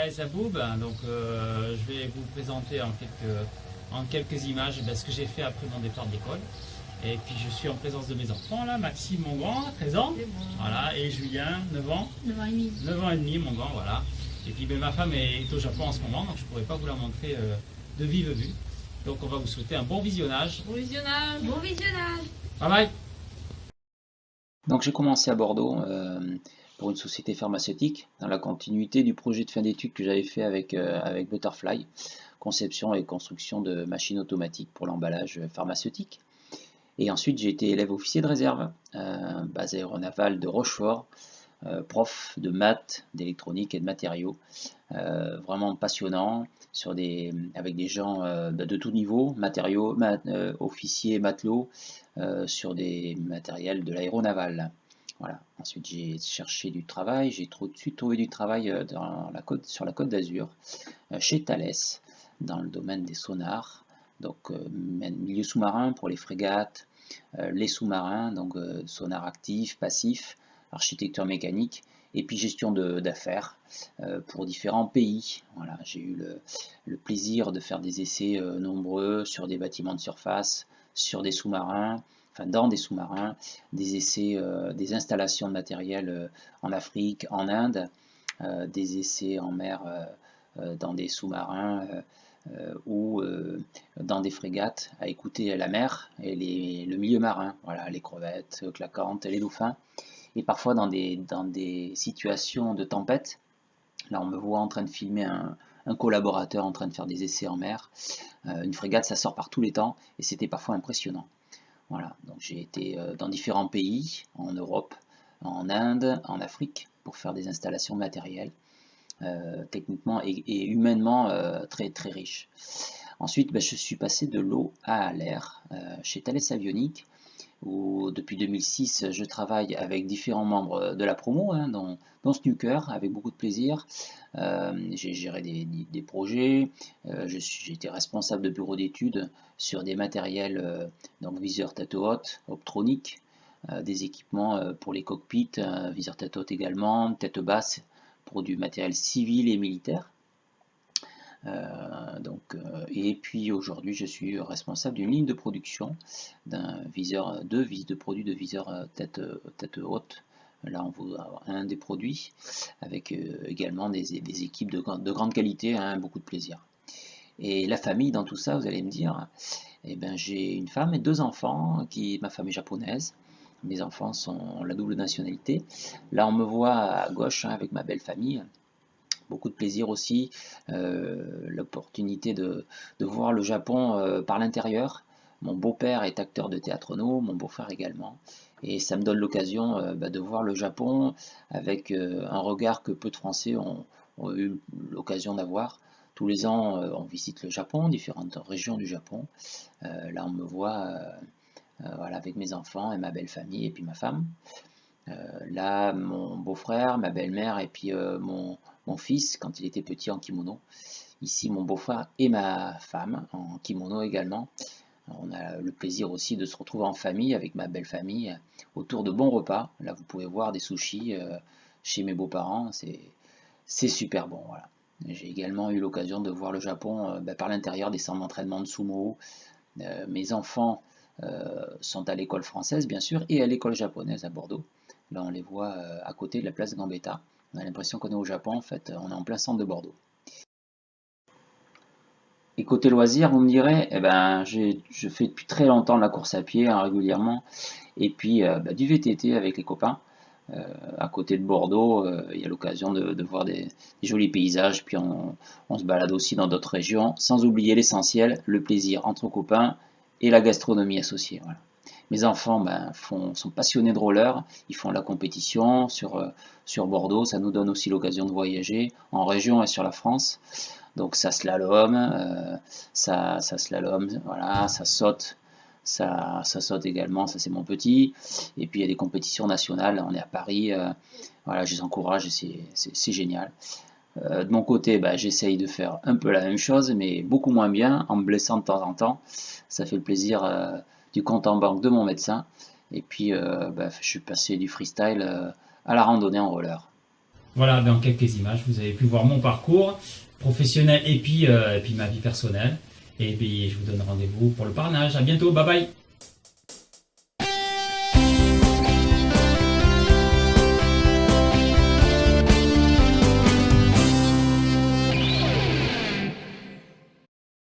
Zaboub, donc je vais vous présenter en quelques images ce que j'ai fait après mon départ de l'école. Et puis je suis en présence de mes enfants là, Maxime mon grand, 13 ans, voilà, et Julien, 9 ans, 9 ans et demi. 9 ans et demi mon grand, voilà. Et puis ma femme est au Japon en ce moment, donc je ne pourrais pas vous la montrer de vive vue. Donc on va vous souhaiter un bon visionnage. Bon visionnage. Bon visionnage. Bye bye. Donc j'ai commencé à Bordeaux pour une société pharmaceutique, dans la continuité du projet de fin d'études que j'avais fait avec Butterfly, conception et construction de machines automatiques pour l'emballage pharmaceutique. Et ensuite j'ai été élève officier de réserve, base aéronavale de Rochefort, prof de maths, d'électronique et de matériaux, vraiment passionnant, avec des gens de tout niveau, matériaux, officiers, matelots, sur des matériels de l'aéronaval. Voilà. Ensuite j'ai cherché du travail, j'ai tout de suite trouvé du travail sur la côte d'Azur, chez Thales, dans le domaine des sonars, donc milieu sous-marin pour les frégates, les sous-marins, donc sonar actif, passif, architecture mécanique, et puis gestion d'affaires pour différents pays. Voilà, j'ai eu le plaisir de faire des essais nombreux sur des bâtiments de surface, sur des sous-marins, enfin dans des sous-marins, des essais, des installations de matériel en Afrique, en Inde, des essais en mer dans des sous-marins ou dans des frégates à écouter la mer et le milieu marin, voilà, les crevettes claquantes, les dauphins, et parfois dans des situations de tempête. Là on me voit en train de filmer un collaborateur en train de faire des essais en mer. Une frégate ça sort par tous les temps et c'était parfois impressionnant. Voilà, donc j'ai été dans différents pays, en Europe, en Inde, en Afrique, pour faire des installations matérielles. Techniquement et humainement très très riche. Ensuite, je suis passé de l'eau à l'air chez Thales Avionics, où depuis 2006 je travaille avec différents membres de la promo, dont Snooker, avec beaucoup de plaisir. J'ai géré des projets, j'ai été responsable de bureau d'études sur des matériels, donc viseur tête haute, optronique, des équipements pour les cockpits, viseur tête haute également, tête basse, pour du matériel civil et militaire. Et puis aujourd'hui je suis responsable d'une ligne de production d'un viseur, deux vis de produits de viseur tête haute. Là on voit un des produits avec également des équipes de grande qualité, beaucoup de plaisir. Et la famille dans tout ça, vous allez me dire, j'ai une femme et deux enfants, ma femme est japonaise. Mes enfants ont la double nationalité. Là, on me voit à gauche avec ma belle famille. Beaucoup de plaisir aussi. L'opportunité de voir le Japon par l'intérieur. Mon beau-père est acteur de théâtre no, mon beau-frère également. Et ça me donne l'occasion de voir le Japon avec un regard que peu de Français ont eu l'occasion d'avoir. Tous les ans, on visite le Japon, différentes régions du Japon. Là, on me voit... voilà, avec mes enfants et ma belle famille et puis ma femme. Là, mon beau-frère, ma belle-mère et puis mon fils quand il était petit en kimono. Ici, mon beau-frère et ma femme en kimono également. On a le plaisir aussi de se retrouver en famille avec ma belle famille autour de bons repas. Là, vous pouvez voir des sushis chez mes beaux-parents. C'est super bon, voilà. J'ai également eu l'occasion de voir le Japon par l'intérieur des centres d'entraînement de sumo. Mes enfants sont à l'école française bien sûr et à l'école japonaise à Bordeaux. Là on les voit à côté de la place Gambetta. On a l'impression qu'on est au Japon, en fait on est en plein centre de Bordeaux. Et côté loisirs, vous me direz, je fais depuis très longtemps de la course à pied régulièrement et puis du VTT avec les copains. À côté de Bordeaux, il y a l'occasion de voir des jolis paysages, puis on se balade aussi dans d'autres régions, sans oublier l'essentiel, le plaisir entre copains et la gastronomie associée. Voilà. Mes enfants sont passionnés de roller, ils font la compétition sur Bordeaux, ça nous donne aussi l'occasion de voyager en région et sur la France. Donc ça slalom, voilà, ça saute. Ça saute également, ça c'est mon petit. Et puis il y a des compétitions nationales, on est à Paris, voilà, je les encourage et c'est génial. De mon côté, j'essaye de faire un peu la même chose, mais beaucoup moins bien, en me blessant de temps en temps. Ça fait le plaisir du compte en banque de mon médecin. Et puis je suis passé du freestyle à la randonnée en roller. Voilà, en quelques images, vous avez pu voir mon parcours professionnel et puis ma vie personnelle. Et puis je vous donne rendez-vous pour le parrainage. À bientôt, bye bye.